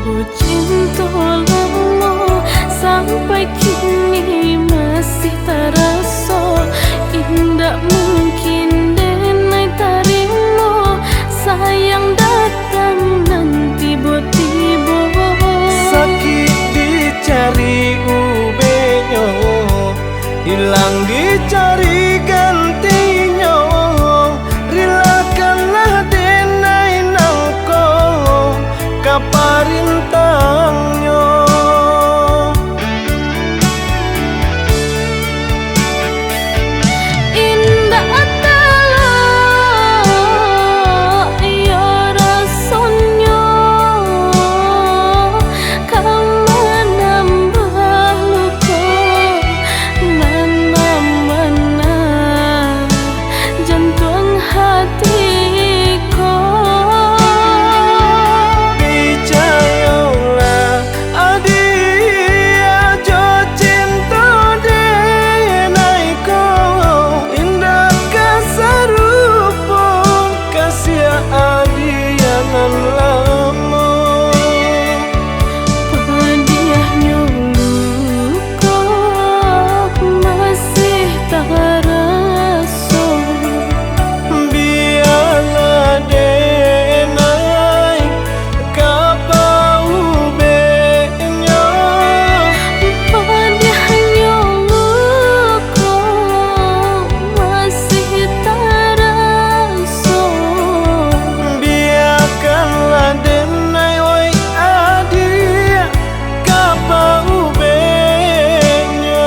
cinta lama sampai kini masih terasa indah mungkin denai tarimo sayang datang nanti tiba sakit dicari ubenyo hilang dicari gantinya rilakanlah denai nangko kaparintangnya indah atala ya rasanya kau menambah luka mana-mana jantung hatiku percayalah adia jo cinta denai ko indah kasarupa kasih adiangan lama pedihnya luka masih terasa biarlah denai kapau benya pedihnya luka masih terasa biarkanlah denai oi adia kapau benya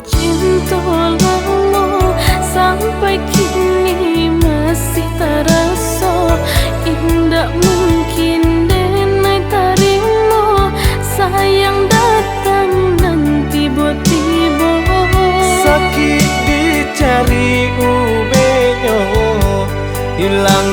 cinta lama sampai kini masih terasa indah mungkin denai tarimo sayang datang nanti tiba sakit dicari ubenyo hilang